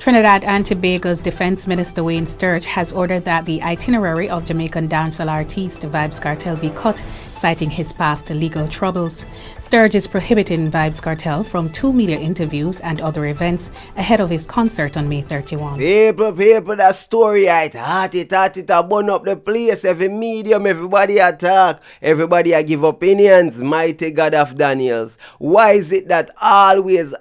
Trinidad and Tobago's Defense Minister Wayne Sturge has ordered that the itinerary of Jamaican dancehall artist Vybz Kartel be cut, citing his past legal troubles. Sturge is prohibiting Vybz Kartel from 2 media interviews and other events ahead of his concert on May 31. People, that story hot it, I burn up the place, every medium, everybody attack, everybody give opinions, mighty God of Daniels. Why is it that always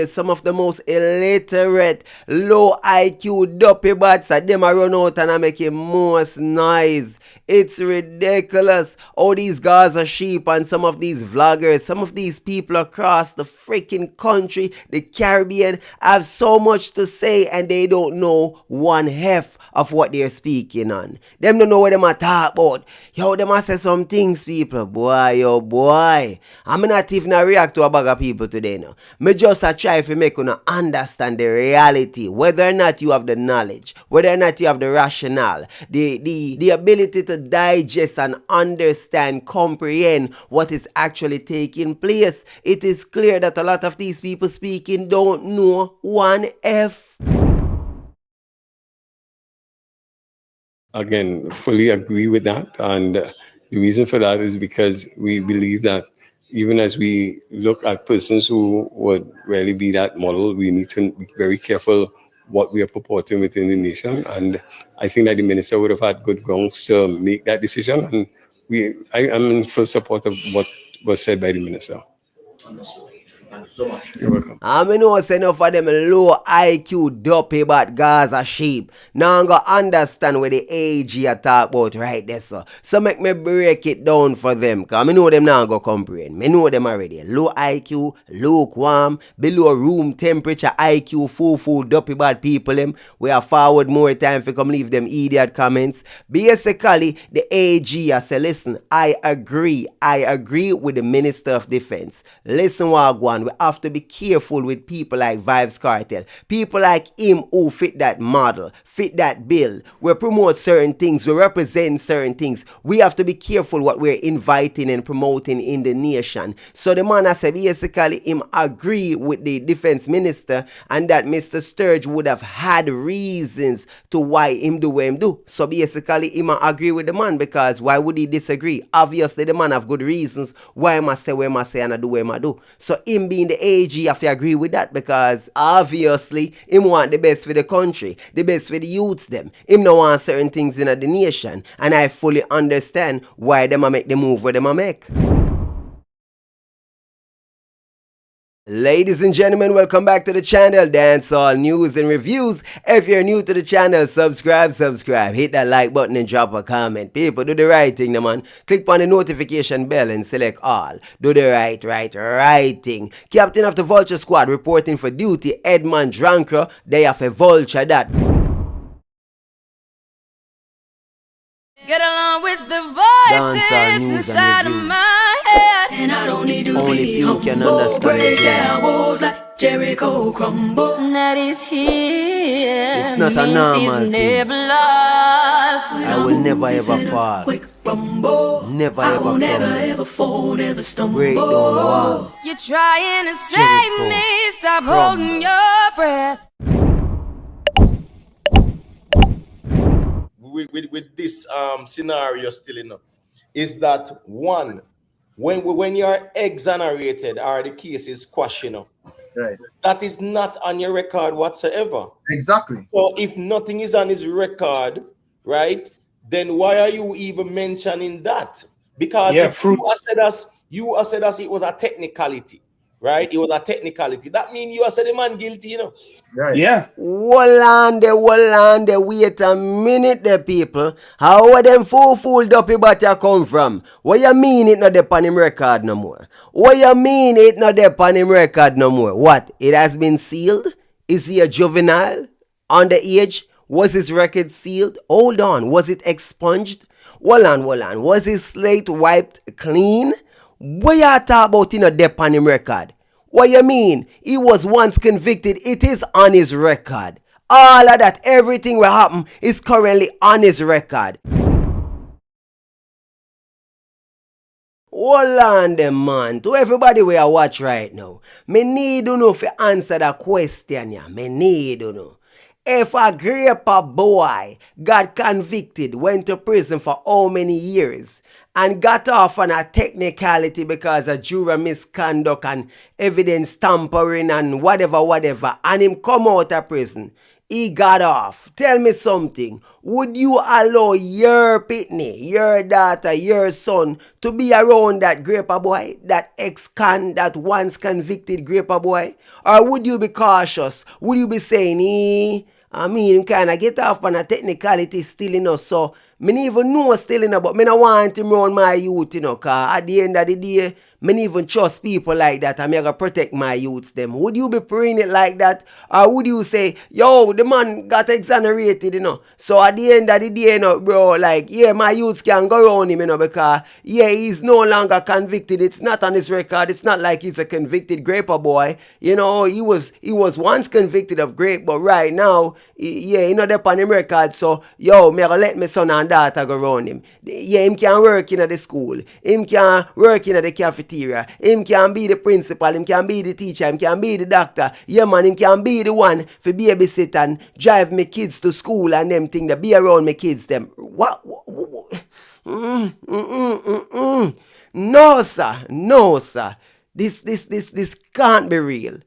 some of the most illiterate, low IQ dopey bats at them a run out and are making most noise? It's ridiculous how these Gaza sheep and some of these vloggers, some of these people across the freaking country, the Caribbean, have so much to say and they don't know one half of what they're speaking on. Them don't know what them are talk about. Yo, them a say some things, people. Boy, oh boy. I'm not even react to a bag of people today now. Me just a try to make you understand the reality. Whether or not you have the knowledge, whether or not you have the rationale, the ability to digest and understand, comprehend what is actually taking place. It is clear that a lot of these people speaking don't know one F. Again, fully agree with that. And the reason for that is because we believe that even as we look at persons who would really be that model, we need to be very careful what we are purporting within the nation. And I think that the minister would have had good grounds to make that decision. And I am in full support of what was said by the minister. Thank you so much. You're welcome. I know say enough of them low IQ dopey but Gaza sheep. Now I'm gonna understand what the AG are talk about right there, sir. So make me break it down for them. Cause I know them now go comprehend. Me know them already. Low IQ, lukewarm, below room temperature IQ, full dopey bad people them. We are forward more time for come leave them idiot comments. Basically, the AG I say, listen, I agree with the Minister of Defense. Listen, Wagwan, we have to be careful with people like Vybz Kartel. People like him who fit that model, fit that bill. We promote certain things, we represent certain things. We have to be careful what we're inviting and promoting in the nation. So the man I said basically him agree with the defense minister and that Mr. Sturge would have had reasons to why him do what him do. So basically him agree with the man because why would he disagree? Obviously the man have good reasons why him say what him say and I do what him do. So him being the AG, have to agree with that because obviously him want the best for the country, the best for the youths them. Him no want certain things in the nation and I fully understand why them a make the move where them a make. Ladies and gentlemen, welcome back to the channel, Dancehall News and Reviews. If you're new to the channel, subscribe, hit that like button and drop a comment. People, do the right thing, man. Click on the notification bell and select all. Do the right thing. Captain of the Vulture Squad reporting for duty, Edmund Drankro. They have a vulture that. Get along with the voices inside of my head. And I don't need to Only be few can humble. understand Break it, yeah. down walls like Jericho crumble. That is here. It's not a means normal he's thing. never lost. I will never ever fall. Quick rumble. Never I ever will never crumble. ever fall, never stumble. Break down walls. You're trying to save Jericho me. Stop crumble. holding your breath. With this scenario still enough is that one, when you're exonerated or the case is quashed, Right. that is not on your record whatsoever. Exactly. So if nothing is on his record, right, then why are you even mentioning that? Because if you said us it was a technicality, right? It was a technicality. That means you said the man guilty, Right. Yeah. Hold on there, wait a minute there, people. How are them fool dopey butter come from? What you mean it not there on him record no more? What you mean it not there on him record no more? What? It has been sealed? Is he a juvenile? Underage? Was his record sealed? Hold on, was it expunged? Hold on. Was his slate wiped clean? What you talk about in a there on him record? What you mean? He was once convicted. It is on his record. All of that, everything will happen is currently on his record. Hold on them, man. To everybody we are watch right now, me need to know to answer that question, yeah. Me need to know. If a graper boy got convicted, went to prison for how many years, and got off on a technicality because of jury misconduct and evidence tampering and whatever, and him come out of prison, he got off. Tell me something. Would you allow your pitney, your daughter, your son to be around that graper boy, that ex-con, that once convicted graper boy? Or would you be cautious? Would you be saying, I mean, kind of get off on a technicality still, so me even know still, but me not want him around my youth, cause at the end of the day, me even trust people like that, and me gonna protect my youths them. Would you be praying it like that? Or would you say, yo, the man got exonerated, so at the end of the day, bro, like, yeah, my youths can go around him, because, yeah, he's no longer convicted. It's not on his record. It's not like he's a convicted graper boy. He was once convicted of grape, but right now, he not up on him record, so, yo, me gonna let my son and daughter go around him. Yeah, him can work in the school. Him can work in the cafeteria. Him can be the principal. Him can be the teacher. Him can be the doctor. Yeah, man, him can be the one for babysit and drive me kids to school and them thing. That be around me kids them. What? No, sir. No, sir. This can't be real.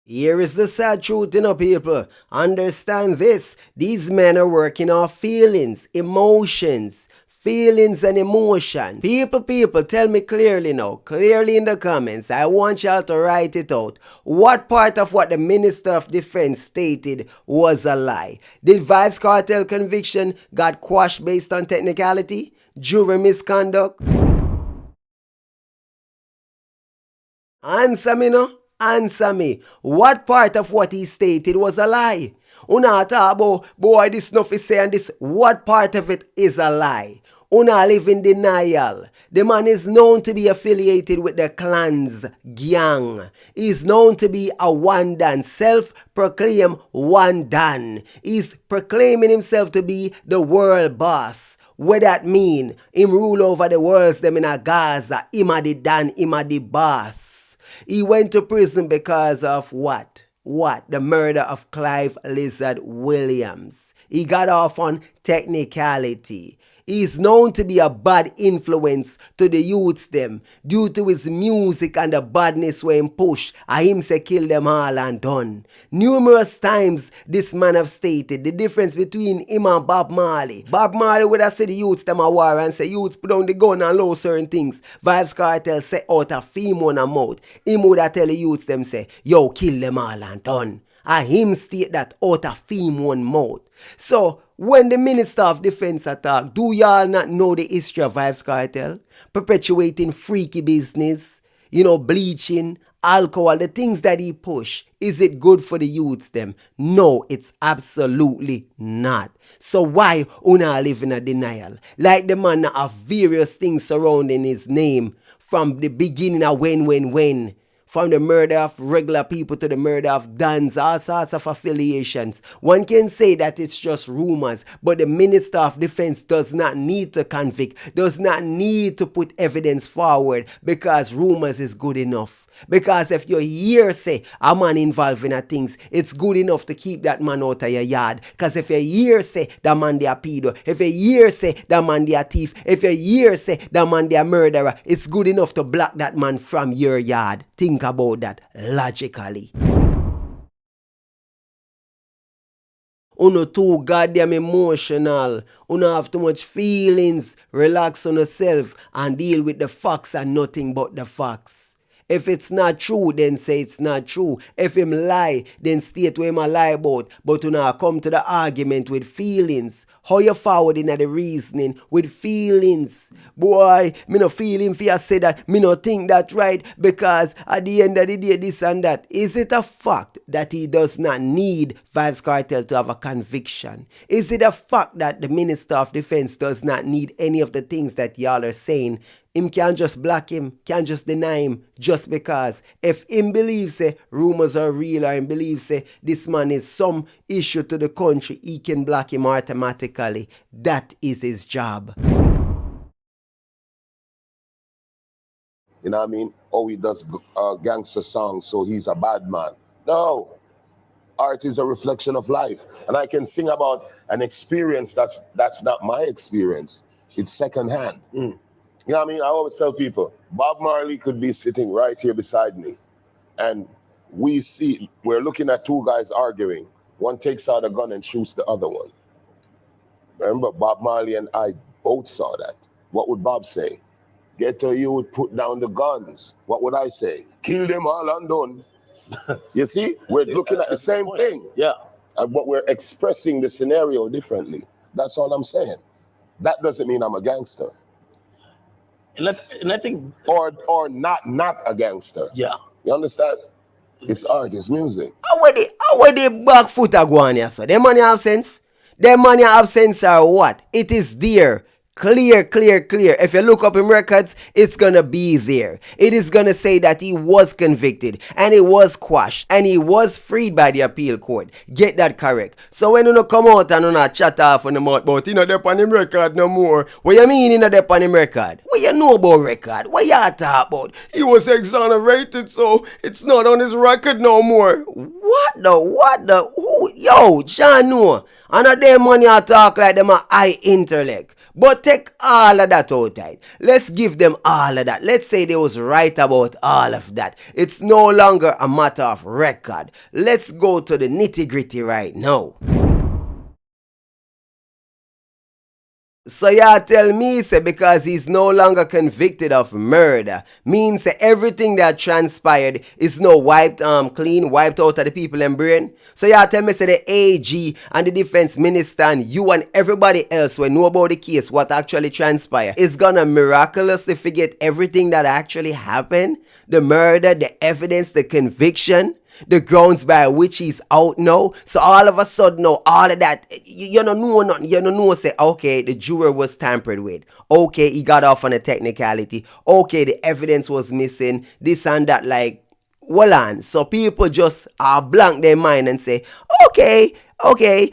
Here is the sad truth, people. Understand this. These men are working off feelings, emotions, feelings and emotions. People, tell me clearly now, clearly in the comments. I want y'all to write it out. What part of what the Minister of Defense stated was a lie? Did Vybz Kartel conviction got quashed based on technicality? Jury misconduct? Answer me no. Answer me. What part of what he stated was a lie? Una talk about, boy, this stuff is saying this. What part of it is a lie? Una live in denial. The man is known to be affiliated with the clans gang. He is known to be a one dan, self-proclaimed one dan. He's proclaiming himself to be the world boss. What that mean? Him rule over the worlds them in a Gaza. Him a the dan, him a the boss. He went to prison because of what? What? The murder of Clive Lizard Williams. He got off on technicality. He is known to be a bad influence to the youths them due to his music and the badness where him push. I him say kill them all and done. Numerous times this man have stated the difference between him and Bob Marley. Bob Marley would have said the youths them a war and say youths put down the gun and low certain things. Vybz Kartel say out a theme on a mouth. Him would have tell the youths them say yo kill them all and done. And him state that out of theme one mouth. So when the Minister of Defense attack, do y'all not know the history of Vybz Kartel? Perpetuating freaky business, bleaching, alcohol, the things that he push. Is it good for the youths them? No, it's absolutely not. So why una live in a denial? Like the man have various things surrounding his name from the beginning of when. From the murder of regular people to the murder of dons, all sorts of affiliations. One can say that it's just rumors, but the Minister of Defense does not need to convict, does not need to put evidence forward because rumors is good enough. Because if you hear say a man involved in a things, it's good enough to keep that man out of your yard. Because if you hear say that man they a pedo, if you hear say that man they a thief, if you hear say that man they a murderer, it's good enough to block that man from your yard. Think about that logically. Uno too goddamn emotional. Uno have too much feelings. Relax on yourself and deal with the facts and nothing but the facts. If it's not true, then say it's not true. If him lie, then state where him a lie about. But you now come to the argument with feelings. How you forward in the reasoning with feelings? Boy, me no feel him for you say that. Me no think that right because at the end of the day, this and that. Is it a fact that he does not need Vybz Kartel to have a conviction? Is it a fact that the Minister of Defense does not need any of the things that y'all are saying him can't just block him, can't just deny him just because. If him believes say rumors are real or him believes say this man is some issue to the country, he can block him automatically. That is his job. You know what I mean? Oh, he does gangster songs, so he's a bad man. No. Art is a reflection of life. And I can sing about an experience that's not my experience. It's secondhand. You know what I mean? I always tell people, Bob Marley could be sitting right here beside me. And we're looking at two guys arguing. One takes out a gun and shoots the other one. Remember, Bob Marley and I both saw that. What would Bob say? Ghetto, you would put down the guns. What would I say? Kill them all and done. You see? We're looking at the same thing. Yeah. But we're expressing the scenario differently. That's all I'm saying. That doesn't mean I'm a gangster. And I think... Or not a gangster. Yeah. You understand? It's art, it's music. How are they back foot a go on here, so? Them money have sense? Them money have sense or what? It is there. Clear. If you look up in records, it's gonna be there. It is gonna say that he was convicted and he was quashed and he was freed by the appeal court. Get that correct. So when you no come out and you not chat off on the mouth about you know they on him record no more. What you mean you know they on him record? What you know about record? What you talk about? He was exonerated, so it's not on his record no more. What the? Who? Yo, John no. And of them money I talk like them a high intellect. But take all of that out, right? Let's give them all of that. Let's say they was right about all of that. It's no longer a matter of record. Let's go to the nitty-gritty right now. So y'all tell me, say, because he's no longer convicted of murder, means that everything that transpired is now wiped clean, wiped out of the people in brain. So y'all tell me, say, the AG and the defense minister and you and everybody else who know about the case, what actually transpired, is gonna miraculously forget everything that actually happened? The murder, the evidence, the conviction, the grounds by which he's out now. So all of a sudden now, all of that, you don't know nothing. You don't know, say, okay, the juror was tampered with. Okay, he got off on a technicality. Okay, the evidence was missing. This and that, like, well on. So people just blank their mind and say, okay,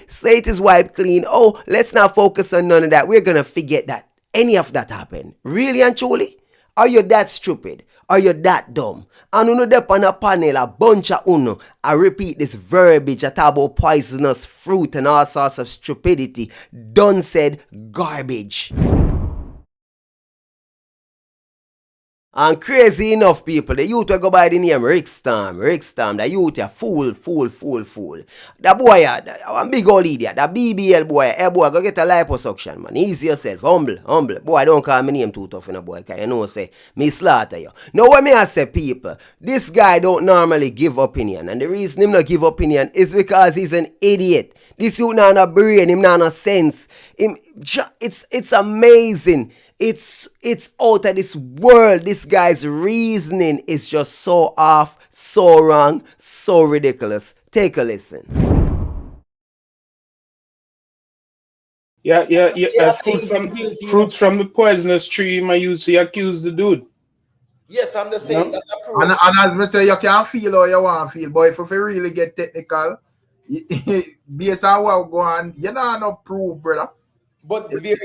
slate is wiped clean. Oh, let's not focus on none of that. We're gonna forget that any of that happened. Really and truly? Are you that stupid? Are you that dumb? And uno dep on a panel, a bunch of uno, I repeat this verbiage, I talk about poisonous fruit and all sorts of stupidity. Done said garbage. And crazy enough, people, the youth will go by the name Rick Storm, the youth a fool. The boy, a big old idiot, the BBL boy, boy, go get a liposuction, man. Easy yourself, humble. Boy, don't call me name too tough in a boy, cause you know, say, me slaughter you. Now, when me I say, people, this guy don't normally give opinion, and the reason him not give opinion is because he's an idiot. This youth not no brain, him not no sense. It's amazing. It's out of this world. This guy's reasoning is just so off, so wrong, so ridiculous. Take a listen. Yeah. Fruit from the poisonous tree, I used to accuse the dude. Yes, I'm the same. Yeah. And as we say, you can't feel how you want to feel, but if you really get technical, based on what go on, you don't know proof, brother. But there is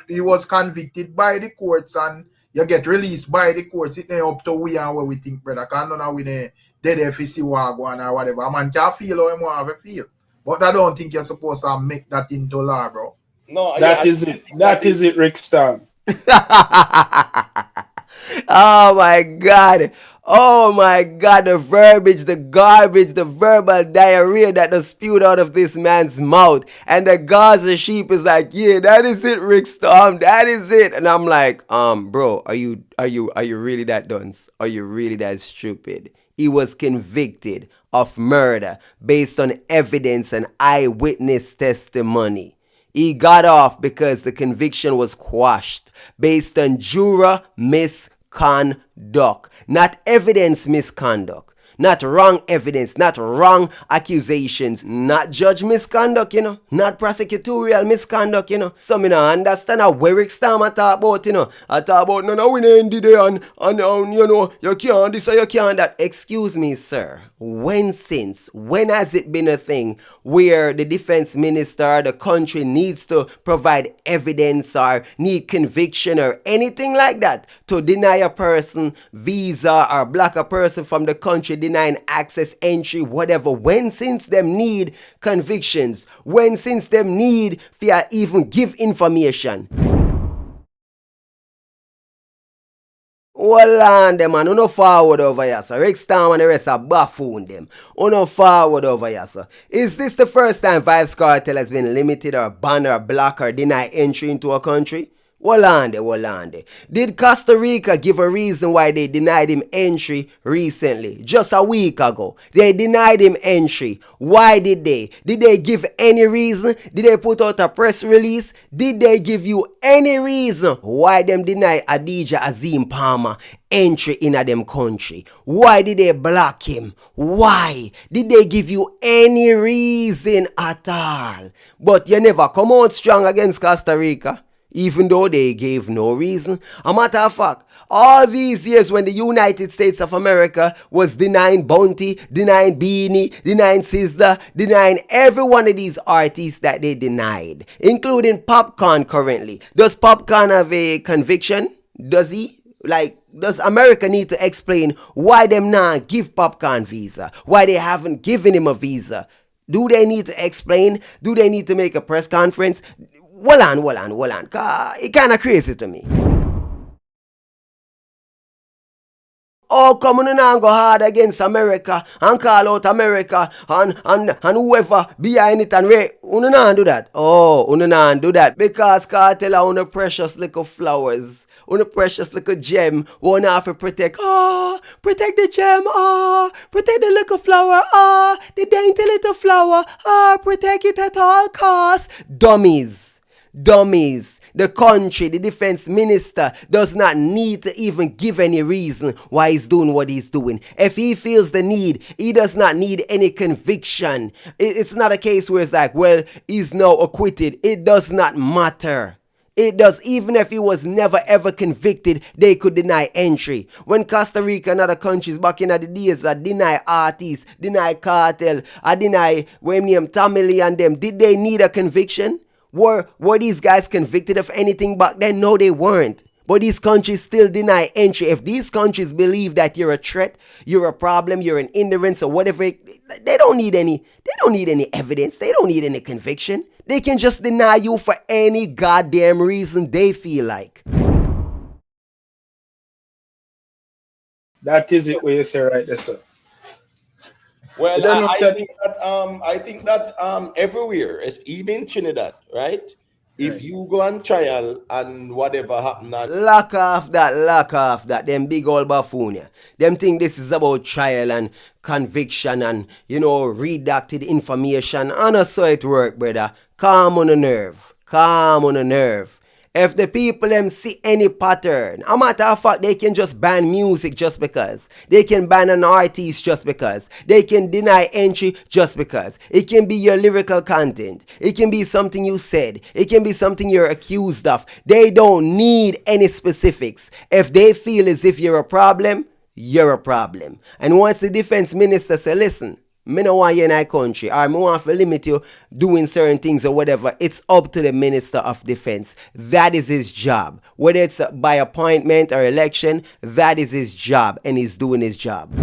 he was convicted by the courts and you get released by the courts. It ain't up to we and what we think, brother. Can't know we dead if you see what go on or whatever. A man can't feel how he want to feel. But I don't think you're supposed to make that into law, bro. No, that is it, Rick Storm. Oh my God, the verbiage, the garbage, the verbal diarrhea that was spewed out of this man's mouth. And the Gaza sheep is like, yeah, that is it, Rick Storm, that is it. And I'm like, bro, are you really that dunce? Are you really that stupid? He was convicted of murder based on evidence and eyewitness testimony. He got off because the conviction was quashed based on juror misconduct, not evidence misconduct. Not wrong evidence, not wrong accusations, not judge misconduct, you know, not prosecutorial misconduct, you know. So me no understand how Warwick Starmer talk about, you know. I talk about no we ended there and you know, you can't this or you can't that. Excuse me, sir. When has it been a thing where the defense minister, the country needs to provide evidence or need conviction or anything like that to deny a person visa or block a person from the country, denying access, entry, whatever? When since them need convictions? When since them need for even give information? Hold on them, man. Uno forward over here, sir. Rick Storm and the rest are buffoon them. Uno forward over here, sir. Is this the first time Vybz Kartel has been limited or banned or blocked or denied entry into a country? Hold on there. Did Costa Rica give a reason why they denied him entry recently? Just a week ago. They denied him entry. Why did they? Did they give any reason? Did they put out a press release? Did they give you any reason why them deny Adidja Azim Palmer entry in a them country? Why did they block him? Why? Did they give you any reason at all? But you never come out strong against Costa Rica, even though they gave no reason. A matter of fact, all these years when the United States of America was denying Bounty, denying Beanie, denying Sizzla, denying every one of these artists that they denied, including Popcorn currently. Does Popcorn have a conviction? Does he? Does America need to explain why them not give Popcorn visa? Why they haven't given him a visa? Do they need to explain? Do they need to make a press conference? Hold on. It kind of crazy to me. Oh, come on and go hard against America and call out America and whoever behind it and wait. Uno not do that. Oh, uno not do that because Kartel are una precious little flowers. Una precious little gem. Wanna have to protect. Protect the gem. Protect the little flower. The dainty little flower. Protect it at all costs. Dummies. The country, the defense minister does not need to even give any reason why he's doing what he's doing. If he feels the need, he does not need any conviction. It's not a case where it's like, well, he's now acquitted. It does not matter. It does. Even if he was never ever convicted, they could deny entry. When Costa Rica and other countries back in the days deny artists, deny Cartel, deny Tamili and them, did they need a conviction? Were these guys convicted of anything back then? No, they weren't. But these countries still deny entry. If these countries believe that you're a threat, you're a problem, you're an hindrance or whatever, they don't need any evidence. They don't need any conviction. They can just deny you for any goddamn reason they feel like. That is it what you say right there, sir. Well, I think that everywhere, even in Trinidad, right? If you go on trial and whatever happened, lock off that, them big old buffoon. Them think this is about trial and conviction and, redacted information. And that's how it work, brother. Calm on the nerve. If the people them see any pattern, a matter of fact, they can just ban music just because. They can ban an artist just because. They can deny entry just because. It can be your lyrical content. It can be something you said. It can be something you're accused of. They don't need any specifics. If they feel as if you're a problem, you're a problem. And once the defense minister say, listen, me no want you in our country, or me want to limit you doing certain things or whatever, it's up to the Minister of Defense. That is his job. Whether it's by appointment or election, that is his job, and he's doing his job.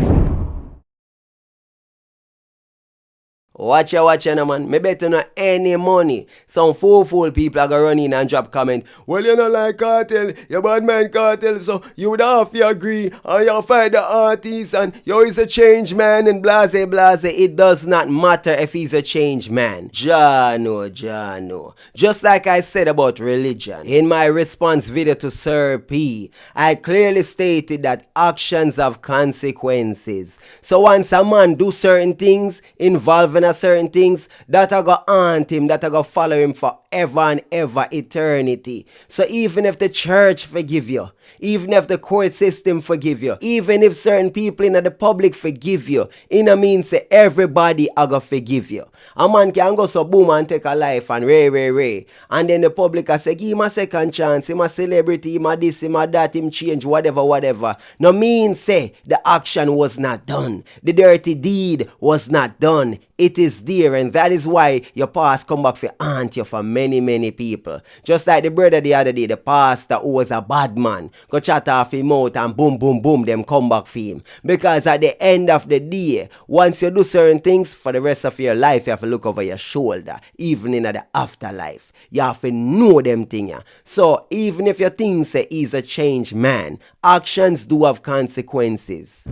Watch ya, man. Me better not any money. Some fool people are gonna run in and drop comment. Well, you know like Kartel, you bad man Kartel, so you would have to agree and you fight the artist and you is a change man and blase. It does not matter if he's a change man. Jano. Just like I said about religion. In my response video to Sir P, I clearly stated that actions have consequences. So once a man do certain things involving and a certain things that are gonna haunt him, that are gonna follow him forever and ever, eternity. So even if the church forgive you, even if the court system forgive you, even if certain people in the public forgive you, it means that everybody are gonna forgive you. A man can go so boom and take a life and ray. And then the public a say, give him a second chance, him a celebrity, him a this, him a that, him change, whatever. No mean say the action was not done. The dirty deed was not done. It is there, and that is why your past come back for haunt you for many people. Just like the brother the other day, the pastor who was a bad man, go chat off him out and boom, them come back for him. Because at the end of the day, once you do certain things, for the rest of your life, you have to look over your shoulder, even in the afterlife. You have to know them things. So even if you think say he's a changed man, actions do have consequences.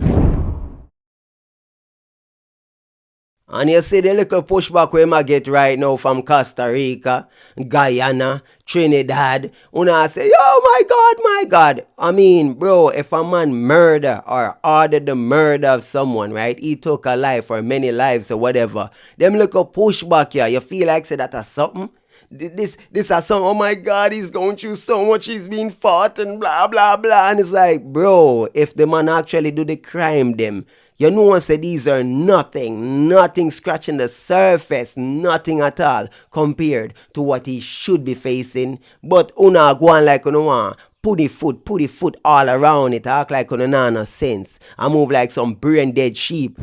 And you see the little pushback we might get right now from Costa Rica, Guyana, Trinidad. Una say, oh my God. I mean, bro, if a man murder or ordered the murder of someone, right? He took a life or many lives or whatever. Them little pushback here, you feel like say that is something? This is something, oh my God, he's going through so much, he's being fought and blah. And it's like, bro, if the man actually do the crime, them, you know, say these are nothing scratching the surface, nothing at all compared to what he should be facing. But una go on like una want put the foot all around it, act like una nah no sense, and move like some brain dead sheep.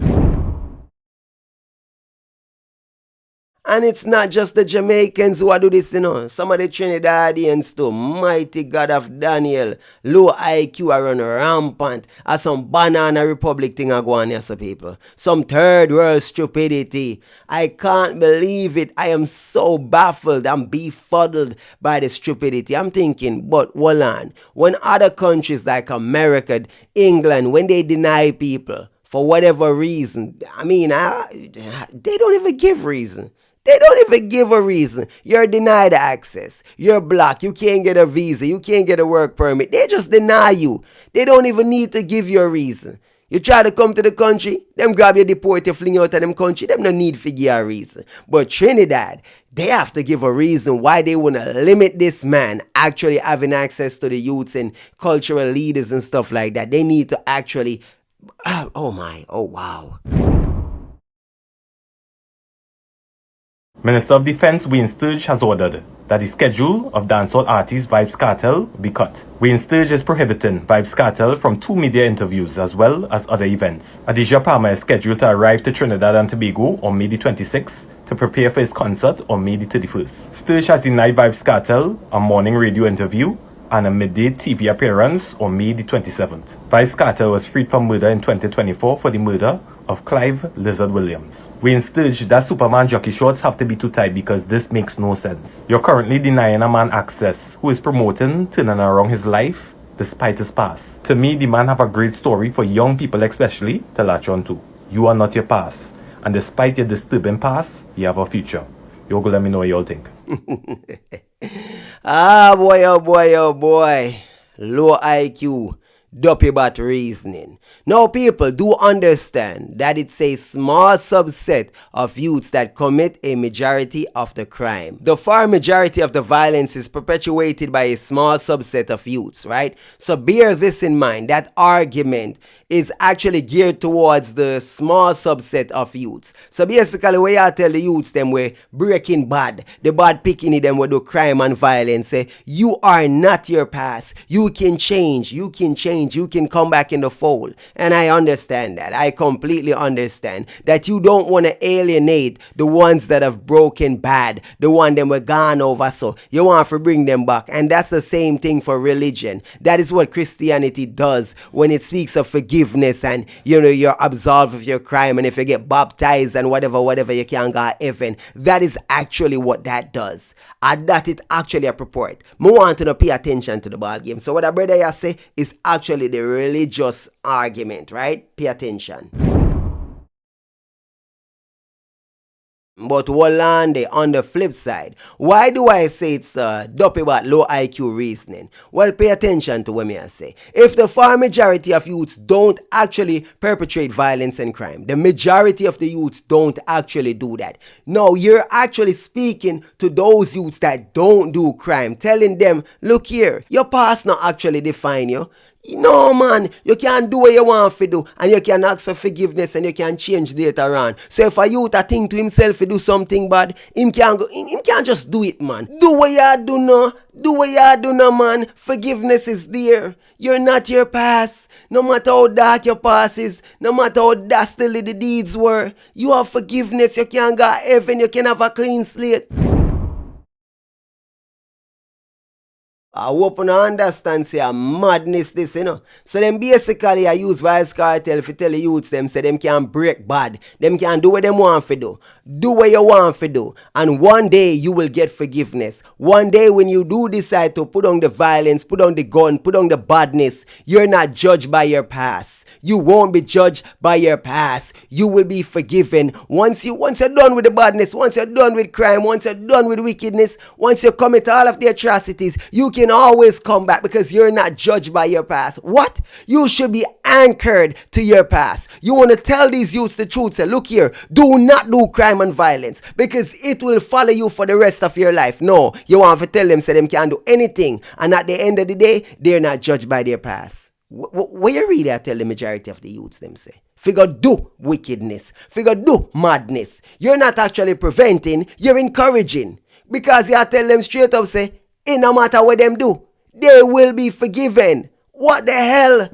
And it's not just the Jamaicans who do this, you know. Some of the Trinidadians too. Mighty God of Daniel. Low IQ are run rampant. As some banana republic thing are going on, so people. Some third world stupidity. I can't believe it. I am so baffled and befuddled by the stupidity. I'm thinking, but hold on. When other countries like America, England, when they deny people for whatever reason, I mean, they don't even give reason. They don't even give a reason. You're denied access. You're black. You can't get a visa. You can't get a work permit. They just deny you. They don't even need to give you a reason. You try to come to the country, them grab you, deport you, fling you out of them country. Them no need to give a reason. But Trinidad, they have to give a reason why they want to limit this man actually having access to the youths and cultural leaders and stuff like that. They need to actually... Oh wow. Minister of Defense Wayne Sturge has ordered that the schedule of dancehall artist Vybz Kartel be cut. Wayne Sturge is prohibiting Vybz Kartel from 2 media interviews as well as other events. Adidja Palmer is scheduled to arrive to Trinidad and Tobago on May the 26th to prepare for his concert on May the 31st. Sturge has denied Vybz Kartel a morning radio interview and a midday TV appearance on May the 27th. Vybz Kartel was freed from murder in 2024 for the murder of Clive Lizard Williams. Wayne Sturge, that Superman jockey shorts have to be too tight because this makes no sense. You're currently denying a man access who is promoting turning around his life despite his past. To me, the man have a great story for young people especially to latch on to. You are not your past, and despite your disturbing past, you have a future. You go let me know what you all think. Oh boy. Low IQ, dopey bat reasoning. Now people do understand that it's a small subset of youths that commit a majority of the crime. The far majority of the violence is perpetuated by a small subset of youths, right? So bear this in mind. That argument is actually geared towards the small subset of youths. So basically, where I tell the youths them we're breaking bad, the bad picking them will do crime and violence, say, you are not your past. You can change, you can come back in the fold. And I understand that. I completely understand that you don't want to alienate the ones that have broken bad, the one that were gone over, so you want to bring them back. And that's the same thing for religion. That is what Christianity does when it speaks of forgiveness and, you know, you're absolved of your crime, and if you get baptized and whatever, you can go to heaven. That is actually what that does. And that it actually a purport. I want to pay attention to the ball game. So what a brother here say is actually the religious argument, right? Pay attention. But Wallande, on the flip side, why do I say it's dopey but low IQ reasoning? Well, pay attention to what me I say. If the far majority of youths don't actually perpetrate violence and crime, the majority of the youths don't actually do that. No, you're actually speaking to those youths that don't do crime, telling them, look here, your past not actually define you. No, man, you can do what you want to do, and you can ask for forgiveness, and you can change later on. So if a youth a think to himself to do something bad, him can't just do it, man. Do what you do now. Do what you do now, man. Forgiveness is there. You're not your past. No matter how dark your past is, no matter how dastardly the deeds were, you have forgiveness. You can go to heaven. You can have a clean slate. I hope you understand, say, a madness this, you know. So them basically I use Vybz Kartel to tell the youths them, say them can break bad. Them can do what them want to do. Do what you want to do. And one day you will get forgiveness. One day when you do decide to put on the violence, put on the gun, put on the badness, you're not judged by your past. You won't be judged by your past. You will be forgiven. Once you're done with the badness, once you're done with crime, once you're done with wickedness, once you commit all of the atrocities, you can always come back because you're not judged by your past. What? You should be anchored to your past. You want to tell these youths the truth. Say, look here, do not do crime and violence because it will follow you for the rest of your life. No, you want to tell them, say them can't do anything. And at the end of the day, they're not judged by their past. What you really tell the majority of the youths them say? Figure do wickedness. Figure do madness. You're not actually preventing, you're encouraging. Because you tell them straight up say, it no matter what them do, they will be forgiven. What the hell?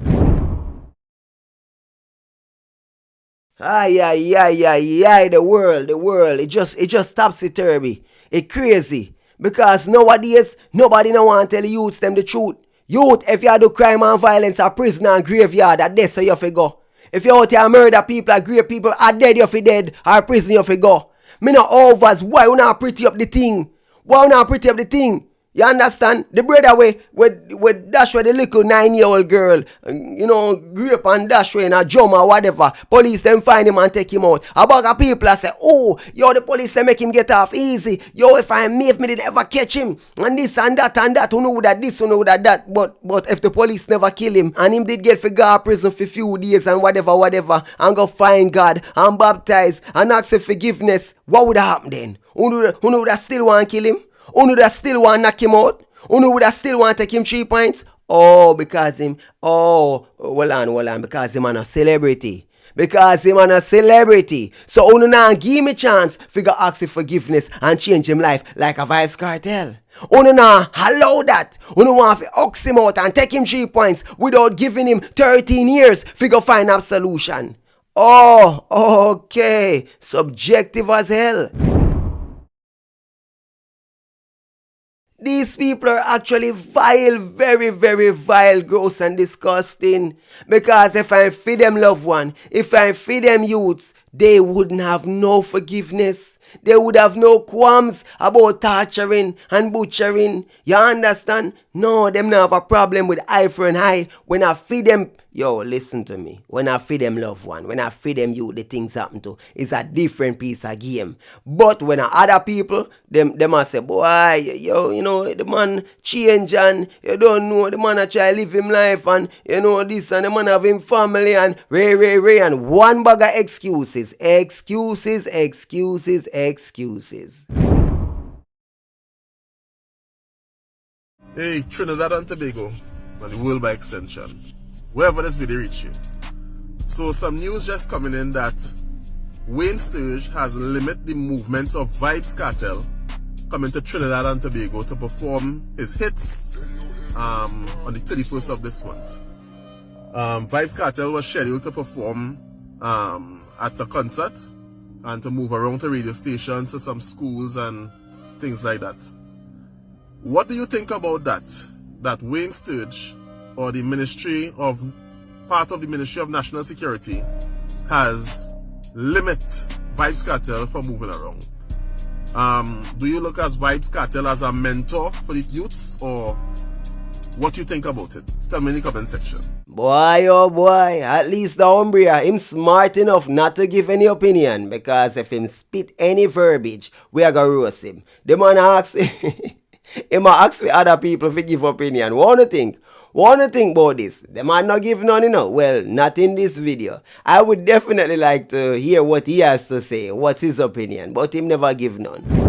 The world. It just topsy-turvy. It crazy. Because nowadays, nobody no want to tell the youths them the truth. Youth, if you do crime and violence, a prison and graveyard, that's so you fi go. If you out here murder people, or grave people, are dead, you fi dead, or prison you fi go. Me no overs, why you not pretty up the thing? Why you not pretty up the thing? You understand? The brother with dash with the little 9-year-old girl, you know, grew up and dash in a drum or whatever. Police them find him and take him out. A bag of people I say, oh, yo, the police they make him get off easy. Yo, if I me did ever catch him, and this and that, who know that this, who know that. But if the police never kill him, and him did get for go to prison for few days and whatever, and go find God, and baptize, and ask for forgiveness, what would happen then? Who know that still want to kill him? Who would still want to knock him out? Who would still want to take him 3 points? Because him a celebrity. Because him a celebrity. So who now give me chance figure ask for forgiveness and change him life like a Vybz Kartel. Who now allow that? Who want to ox him out and take him 3 points without giving him 13 years figure find a solution. Okay. Subjective as hell. These people are actually vile, very, very vile, gross and disgusting. Because if I feed them loved one, if I feed them youths, they wouldn't have no forgiveness. They would have no qualms about torturing and butchering. You understand? No, them not have a problem with eye for an eye. When I feed them, yo, listen to me. When I feed them loved one, when I feed them you, the things happen to. It's a different piece of game. But when other people, them must say, boy, yo, you know, the man change and you don't know, the man a try live him life and you know this and the man have him family and ray and one bag of excuses. Hey, Trinidad and Tobago, and the world by extension, wherever this video reach you. So some news just coming in that Wayne Sturge has limited the movements of Vybz Kartel coming to Trinidad and Tobago to perform his hits on the 31st of this month. Vybz Kartel was scheduled to perform at a concert and to move around to radio stations, to some schools and things like that. What do you think about that? That Wayne Sturge, or the part of the Ministry of National Security, has limit Vybz Kartel from moving around? Do you look at Vybz Kartel as a mentor for the youths, or what do you think about it? Tell me in the comment section. Boy, oh boy, at least the Umbria, him smart enough not to give any opinion, because if him spit any verbiage, we are gonna roast him. The man ask, him ask for other people to give opinion. Wanna think about this? The man not give none, Well, not in this video. I would definitely like to hear what he has to say, what's his opinion, but him never give none.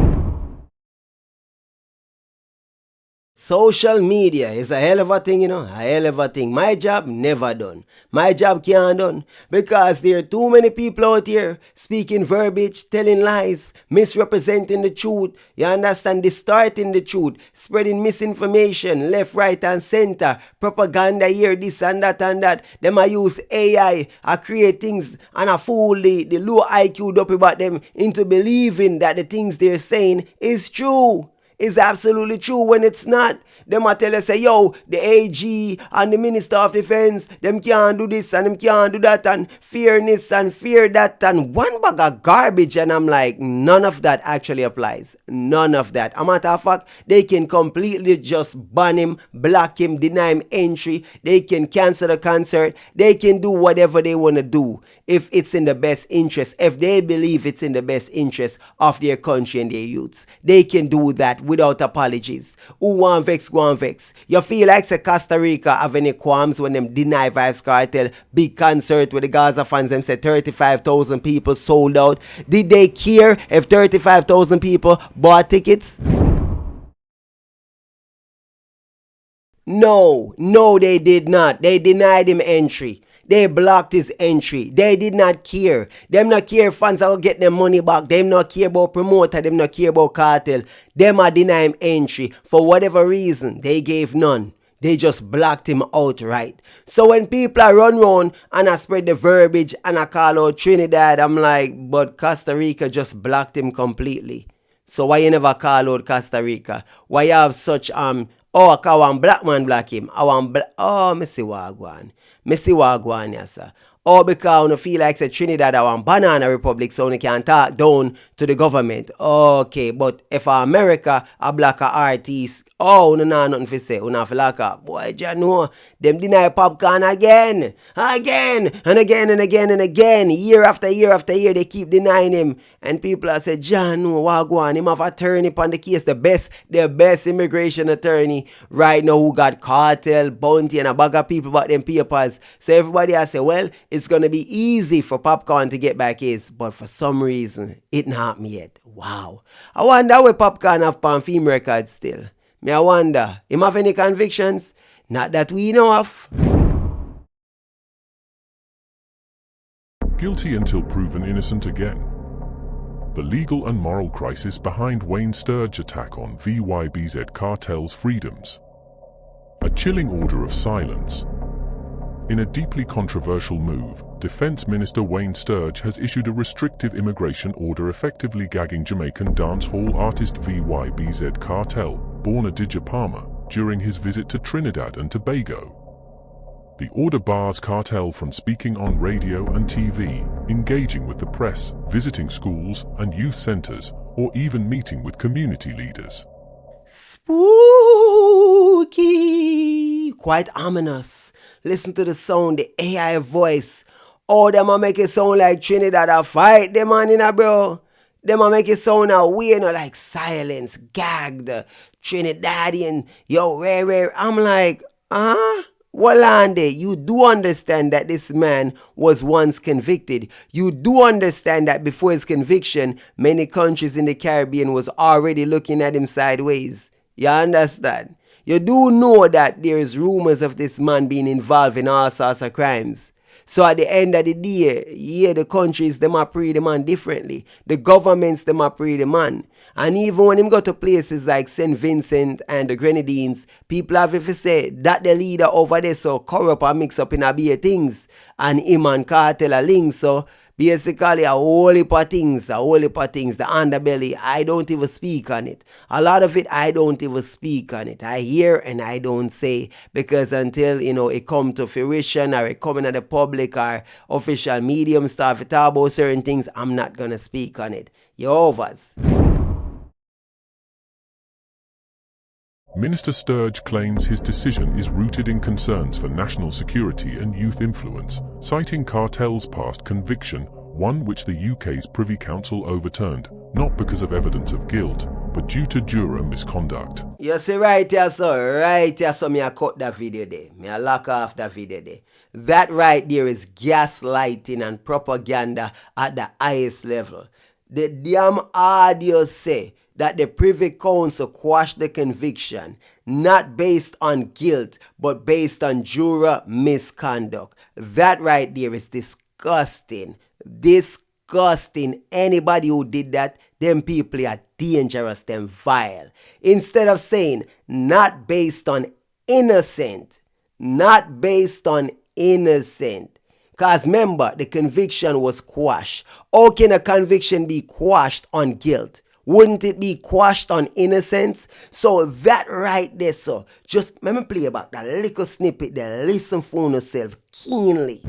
Social media is a hell of a thing, a hell of a thing. My job never done. My job can't done. Because there are too many people out here speaking verbiage, telling lies, misrepresenting the truth, you understand, distorting the truth, spreading misinformation, left, right, and center, propaganda here, this and that and that. Them I use AI, I create things and I fool the low IQ up about them into believing that the things they're saying is true. Is absolutely true when it's not. Them a tell us say, yo, the AG and the Minister of Defense, them can't do this and them can't do that and fear this and fear that and one bag of garbage, and I'm like, none of that actually applies. None of that. A matter of fact, they can completely just ban him, block him, deny him entry. They can cancel the concert. They can do whatever they want to do if it's in the best interest, if they believe it's in the best interest of their country and their youths. They can do that without apologies. Who want vex, go on vex. You feel like say Costa Rica have any qualms when them deny Vybz Kartel big concert with the Gaza fans, them say 35,000 people sold out. Did they care if 35,000 people bought tickets? No, they did not. They denied him entry. They blocked his entry. They did not care. Them not care if fans will get their money back. Them not care about promoter. Them not care about cartel. Them are deny him entry. For whatever reason, they gave none. They just blocked him outright. So when people are run around and I spread the verbiage and I call out Trinidad, I'm like, but Costa Rica just blocked him completely. So why you never call out Costa Rica? Why you have such I want black man block him. Me see what yes, sir. Or because I feel like say Trinidad I want banana republic so they can talk down to the government. Okay, but if America a black artist, no nothing to say. Una feel like boy, you know, them deny popcorn again, year after year, they keep denying him. And people are say, John, no, wagwan, him have attorney upon the case, the best immigration attorney right now who got cartel, bounty, and a bag of people about them papers. So everybody has say, well, it's gonna be easy for popcorn to get back his, but for some reason, it not happen yet. Wow. I wonder where popcorn have on film records still. I wonder, him have any convictions? Not that we know of. Guilty until proven innocent again. The legal and moral crisis behind Wayne Sturge attack on Vybz Kartel's freedoms. A chilling order of silence. In a deeply controversial move, Defense Minister Wayne Sturge has issued a restrictive immigration order effectively gagging Jamaican dancehall artist Vybz Kartel, born Adidja Palmer, during his visit to Trinidad and Tobago. The order bars Kartel from speaking on radio and TV, engaging with the press, visiting schools and youth centers, or even meeting with community leaders. Spooky! Quite ominous. Listen to the sound, the AI voice. Oh, them a make it sound like Trinidad a fight them man in a bro. Them a make it sound a way, like silence, gagged, Trinidadian, yo, rare. I'm like, Walande, you do understand that this man was once convicted. You do understand that before his conviction, many countries in the Caribbean was already looking at him sideways. You understand? You do know that there is rumors of this man being involved in all sorts of crimes. So at the end of the day, the countries, them are pray the man differently. The governments, them are pray the man. And even when him go to places like St. Vincent and the Grenadines, people have to say that the leader over there so corrupt and mix up in a beer things. And him and Cartel a link. So basically a whole heap of things, the underbelly, I don't even speak on it. A lot of it, I don't even speak on it. I hear and I don't say, because until, it come to fruition or it come in the public or official medium stuff, it talk about certain things, I'm not going to speak on it. Yehovah's. Minister Sturge claims his decision is rooted in concerns for national security and youth influence, citing Kartel's past conviction, one which the UK's Privy Council overturned, not because of evidence of guilt, but due to juror misconduct. You see right here, so me I cut that video there. Me I lock off that video there. That right there is gaslighting and propaganda at the highest level. The damn audio say that the Privy Council quashed the conviction, not based on guilt, but based on juror misconduct. That right there is disgusting. Disgusting. Anybody who did that, them people are dangerous, them vile. Instead of saying, not based on innocent. Not based on innocent. Because remember, the conviction was quashed. How can a conviction be quashed on guilt? Wouldn't it be quashed on innocence? So that right there, so just let me play back that little snippet there. Listen for yourself keenly.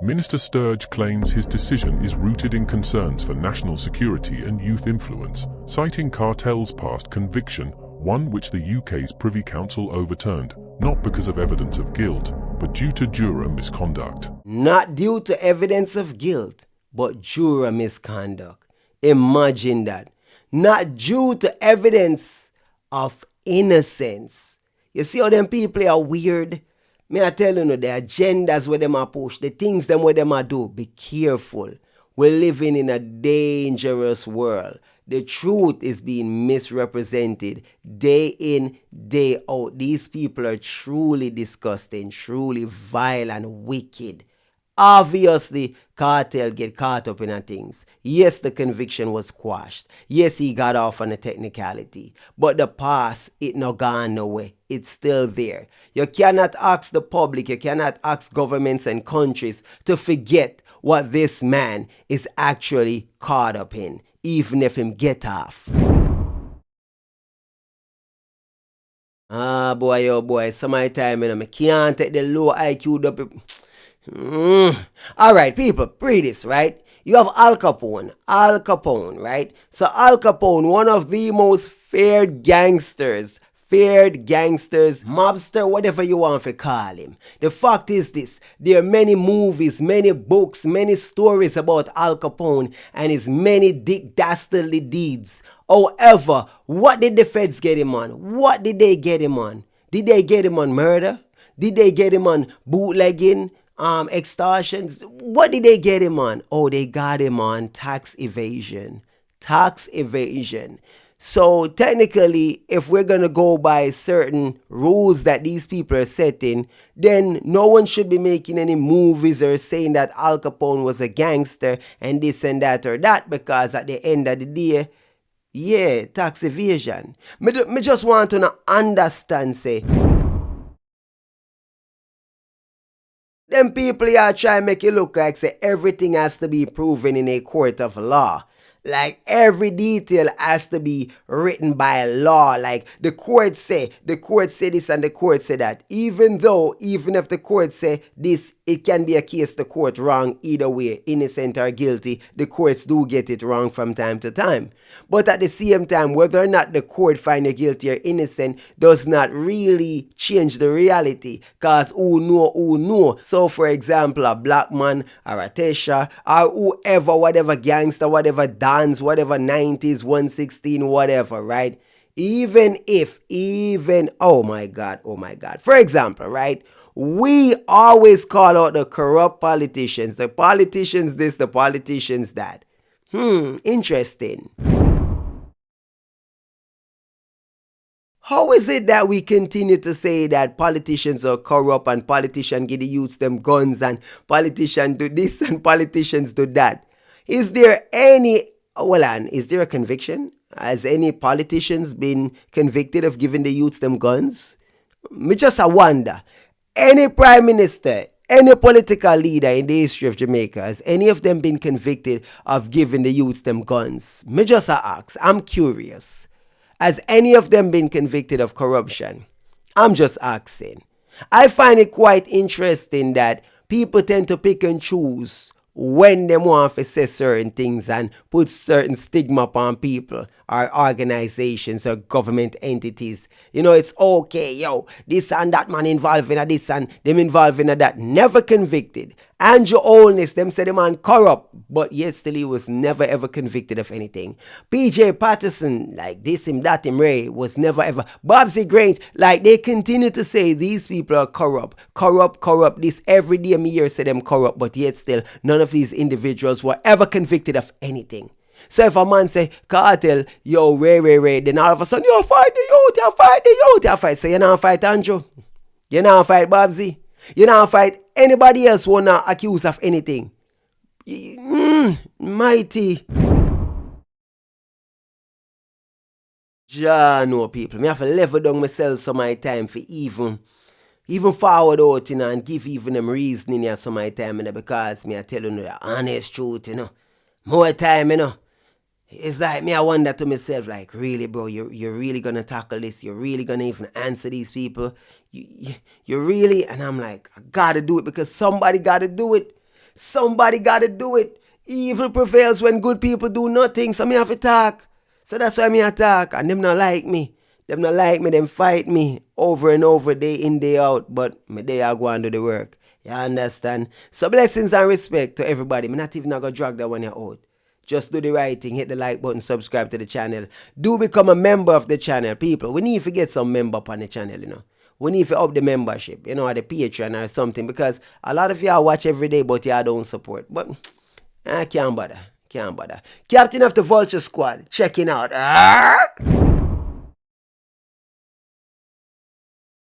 Minister Sturge claims his decision is rooted in concerns for national security and youth influence, citing Kartel's past conviction, one which the UK's Privy Council overturned, not because of evidence of guilt, but due to juror misconduct. Not due to evidence of guilt, but juror misconduct. Imagine that. Not due to evidence of innocence. You see how them people are weird? Me I tell you, the agendas where them are push, the things them where them are do, be careful. We're living in a dangerous world. The truth is being misrepresented day in, day out. These people are truly disgusting, truly vile and wicked. Obviously, Kartel get caught up in things. Yes, the conviction was quashed. Yes, he got off on a technicality. But the past, it not gone nowhere. It's still there. You cannot ask the public, you cannot ask governments and countries to forget what this man is actually caught up in, even if him get off. Ah, boy, oh boy, some of the time, I can't take the low IQ up. Alright, people, read this, right? You have Al Capone, right? So Al Capone, one of the most feared gangsters, mobster, whatever you want to call him. The fact is this, there are many movies, many books, many stories about Al Capone and his many dastardly deeds. However, what did the feds get him on? What did they get him on? Did they get him on murder? Did they get him on bootlegging? Extortions? What did they get him on? Oh, they got him on tax evasion. So technically, if we're going to go by certain rules that these people are setting, then no one should be making any movies or saying that Al Capone was a gangster and this and that or that, because at the end of the day, yeah, tax evasion. Me just want to understand, say, them people here try to make it look like say everything has to be proven in a court of law. Like every detail has to be written by law. Like the court say this and the court say that. Even if the court say this, it can be a case the court wrong either way, innocent or guilty. The courts do get it wrong from time to time. But at the same time, whether or not the court find you guilty or innocent does not really change the reality. Cause who know. So for example, a black man or a Tesha or whoever, whatever gangster, whatever dance, whatever 90s, 116, whatever, right? Oh my God. For example, right? We always call out the corrupt politicians. The politicians this, the politicians that. Interesting. How is it that we continue to say that politicians are corrupt and politicians get to use them guns and politicians do this and politicians do that? Is there a conviction? Has any politicians been convicted of giving the youths them guns? Me just a wonder. Any prime minister, any political leader in the history of Jamaica, has any of them been convicted of giving the youths them guns? Me just a ask. I'm curious. Has any of them been convicted of corruption? I'm just asking. I find it quite interesting that people tend to pick and choose when them want to say certain things and put certain stigma upon people or organizations or government entities. You know, it's okay, yo, this and that man involved in this and them involved in that. Never convicted. Andrew Holness, them said the man corrupt, but yet still he was never ever convicted of anything. PJ Patterson, like this him, that him, Ray, was never ever. Babsy Grange, like they continue to say these people are corrupt. This every day me hear say them corrupt, but yet still none of these individuals were ever convicted of anything. So if a man say, Kartel, yo, Ray, then all of a sudden, you fight the youth. So you not fight Andrew. You not fight Babsy. You not fight anybody else who not accused of anything. Mighty. Ja, no people. Me have to level down myself some of my time for even forward out, you know, and give even them reasoning here some of my time, you know, because me I tell you the honest truth, you know. More time, you know. It's like me, I wonder to myself, like, really, bro, you're really gonna tackle this? You're really gonna even answer these people? You really? And I'm like, I gotta do it because somebody gotta do it. Somebody gotta do it. Evil prevails when good people do nothing, so me have to talk. So that's why me attack, and them not like me. Them fight me over and over, day in, day out, but me day I go and do the work. You understand? So blessings and respect to everybody. Me not even gonna drag that one out. Just do the right thing, hit the like button, subscribe to the channel. Do become a member of the channel, people. We need to get some member up on the channel, you know. We need to up the membership, you know, at the Patreon or something, because a lot of y'all watch every day, but y'all don't support. But I can't bother. Captain of the Vulture Squad, checking out.